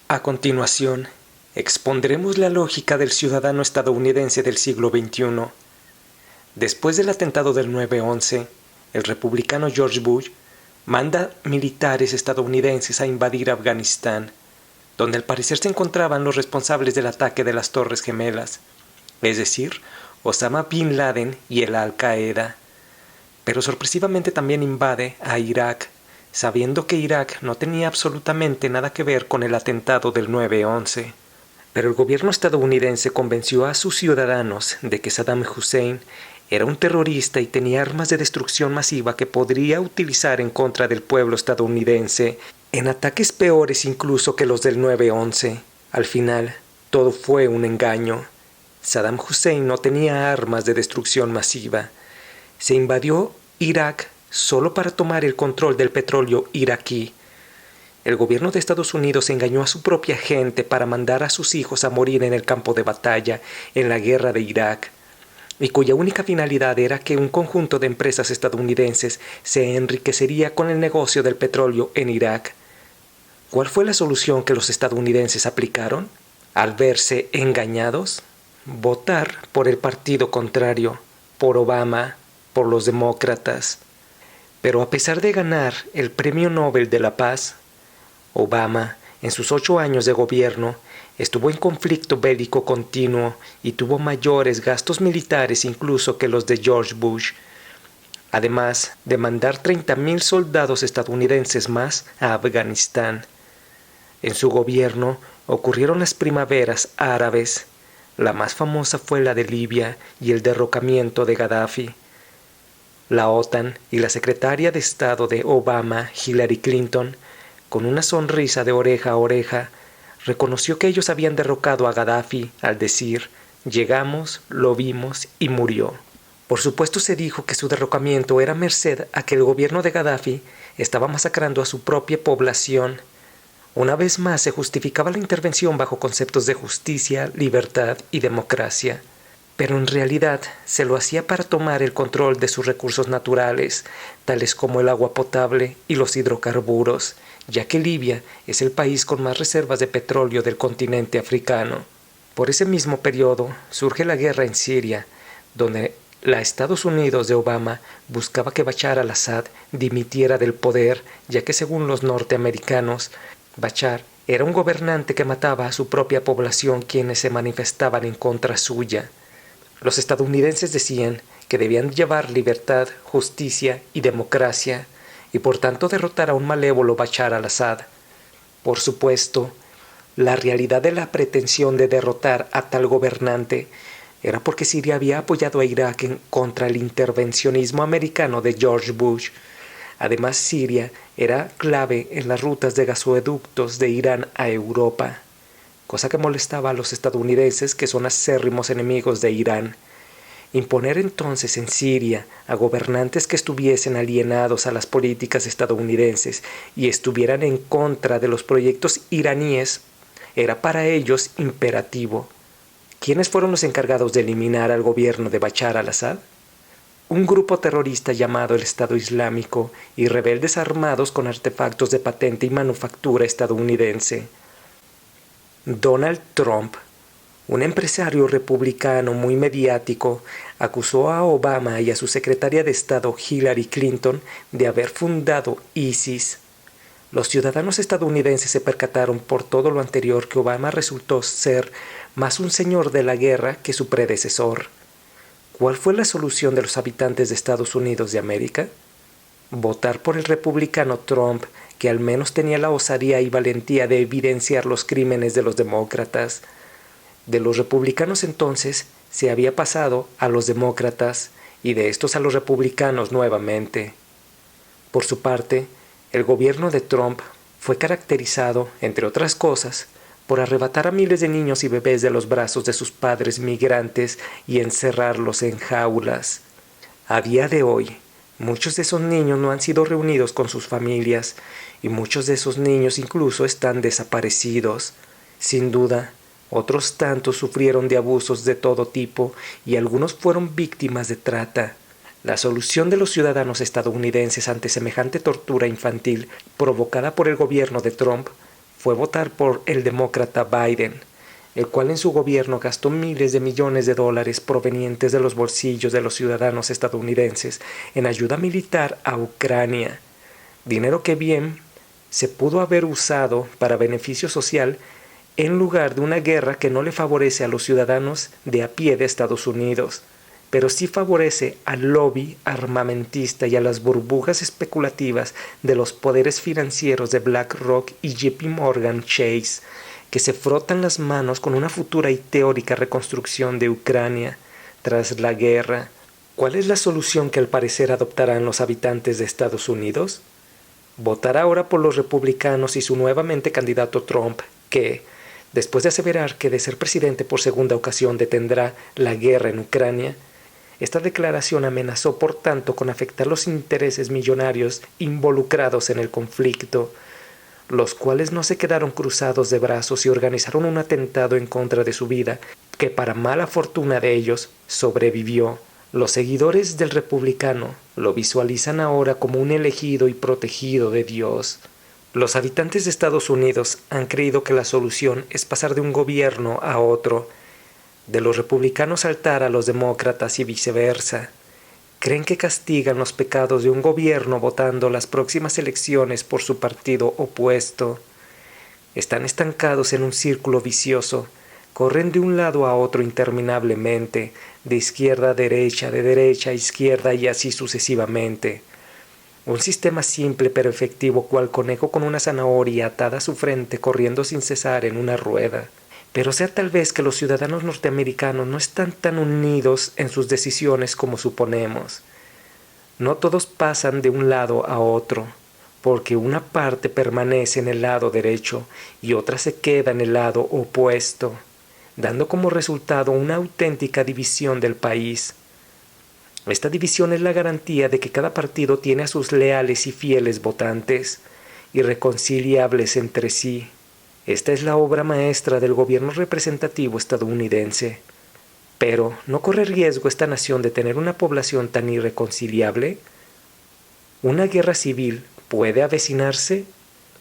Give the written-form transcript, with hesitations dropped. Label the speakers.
Speaker 1: A continuación, expondremos la lógica del ciudadano estadounidense del siglo XXI. Después del atentado del 9/11, el republicano George Bush manda militares estadounidenses a invadir Afganistán, donde al parecer se encontraban los responsables del ataque de las Torres Gemelas, es decir, Osama Bin Laden y el Al-Qaeda. Pero sorpresivamente también invade a Irak, sabiendo que Irak no tenía absolutamente nada que ver con el atentado del 9/11. Pero el gobierno estadounidense convenció a sus ciudadanos de que Saddam Hussein era un terrorista y tenía armas de destrucción masiva que podría utilizar en contra del pueblo estadounidense en ataques peores incluso que los del 9/11. Al final, todo fue un engaño. Saddam Hussein no tenía armas de destrucción masiva. Se invadió Irak solo para tomar el control del petróleo iraquí. El gobierno de Estados Unidos engañó a su propia gente para mandar a sus hijos a morir en el campo de batalla en la guerra de Irak, y cuya única finalidad era que un conjunto de empresas estadounidenses se enriquecería con el negocio del petróleo en Irak. ¿Cuál fue la solución que los estadounidenses aplicaron? Al verse engañados, votar por el partido contrario, por Obama, por los demócratas. Pero a pesar de ganar el Premio Nobel de la Paz, Obama, en sus 8 años de gobierno, estuvo en conflicto bélico continuo y tuvo mayores gastos militares incluso que los de George Bush, además de mandar 30,000 soldados estadounidenses más a Afganistán. En su gobierno ocurrieron las primaveras árabes. La más famosa fue la de Libia y el derrocamiento de Gaddafi. La OTAN y la secretaria de Estado de Obama, Hillary Clinton, con una sonrisa de oreja a oreja, reconoció que ellos habían derrocado a Gaddafi al decir: llegamos, lo vimos y murió. Por supuesto se dijo que su derrocamiento era merced a que el gobierno de Gaddafi estaba masacrando a su propia población. Una vez más se justificaba la intervención bajo conceptos de justicia, libertad y democracia. Pero en realidad se lo hacía para tomar el control de sus recursos naturales, tales como el agua potable y los hidrocarburos, ya que Libia es el país con más reservas de petróleo del continente africano. Por ese mismo periodo surge la guerra en Siria, donde la Estados Unidos de Obama buscaba que Bashar al-Assad dimitiera del poder, ya que según los norteamericanos, Bashar era un gobernante que mataba a su propia población quienes se manifestaban en contra suya. Los estadounidenses decían que debían llevar libertad, justicia y democracia, y por tanto derrotar a un malévolo Bashar al-Assad. Por supuesto, la realidad de la pretensión de derrotar a tal gobernante era porque Siria había apoyado a Irak contra el intervencionismo americano de George Bush. Además, Siria era clave en las rutas de gasoductos de Irán a Europa, cosa que molestaba a los estadounidenses, que son acérrimos enemigos de Irán. Imponer entonces en Siria a gobernantes que estuviesen alienados a las políticas estadounidenses y estuvieran en contra de los proyectos iraníes era para ellos imperativo. ¿Quiénes fueron los encargados de eliminar al gobierno de Bashar al-Assad? Un grupo terrorista llamado el Estado Islámico y rebeldes armados con artefactos de patente y manufactura estadounidense. Donald Trump, un empresario republicano muy mediático, acusó a Obama y a su secretaria de Estado Hillary Clinton de haber fundado ISIS. Los ciudadanos estadounidenses se percataron por todo lo anterior que Obama resultó ser más un señor de la guerra que su predecesor. ¿Cuál fue la solución de los habitantes de Estados Unidos de América? Votar por el republicano Trump, que al menos tenía la osadía y valentía de evidenciar los crímenes de los demócratas. De los republicanos entonces se había pasado a los demócratas y de estos a los republicanos nuevamente. Por su parte, el gobierno de Trump fue caracterizado, entre otras cosas, por arrebatar a miles de niños y bebés de los brazos de sus padres migrantes y encerrarlos en jaulas. A día de hoy, muchos de esos niños no han sido reunidos con sus familias y muchos de esos niños incluso están desaparecidos. Sin duda, otros tantos sufrieron de abusos de todo tipo y algunos fueron víctimas de trata. La solución de los ciudadanos estadounidenses ante semejante tortura infantil provocada por el gobierno de Trump fue votar por el demócrata Biden, el cual en su gobierno gastó miles de millones de dólares provenientes de los bolsillos de los ciudadanos estadounidenses en ayuda militar a Ucrania, dinero que bien se pudo haber usado para beneficio social en lugar de una guerra que no le favorece a los ciudadanos de a pie de Estados Unidos, pero sí favorece al lobby armamentista y a las burbujas especulativas de los poderes financieros de BlackRock y JP Morgan Chase, que se frotan las manos con una futura y teórica reconstrucción de Ucrania tras la guerra. ¿Cuál es la solución que al parecer adoptarán los habitantes de Estados Unidos? Votar ahora por los republicanos y su nuevamente candidato Trump, que, después de aseverar que de ser presidente por segunda ocasión detendrá la guerra en Ucrania, esta declaración amenazó por tanto con afectar los intereses millonarios involucrados en el conflicto, los cuales no se quedaron cruzados de brazos y organizaron un atentado en contra de su vida, que para mala fortuna de ellos sobrevivió. Los seguidores del republicano lo visualizan ahora como un elegido y protegido de Dios. Los habitantes de Estados Unidos han creído que la solución es pasar de un gobierno a otro, de los republicanos saltar a los demócratas y viceversa. Creen que castigan los pecados de un gobierno votando las próximas elecciones por su partido opuesto. Están estancados en un círculo vicioso. Corren de un lado a otro interminablemente, de izquierda a derecha, de derecha a izquierda y así sucesivamente. Un sistema simple pero efectivo, cual conejo con una zanahoria atada a su frente corriendo sin cesar en una rueda. Pero sea tal vez que los ciudadanos norteamericanos no están tan unidos en sus decisiones como suponemos. No todos pasan de un lado a otro, porque una parte permanece en el lado derecho y otra se queda en el lado opuesto, dando como resultado una auténtica división del país. Esta división es la garantía de que cada partido tiene a sus leales y fieles votantes, irreconciliables entre sí. Esta es la obra maestra del gobierno representativo estadounidense. Pero, ¿no corre riesgo esta nación de tener una población tan irreconciliable? ¿Una guerra civil puede avecinarse?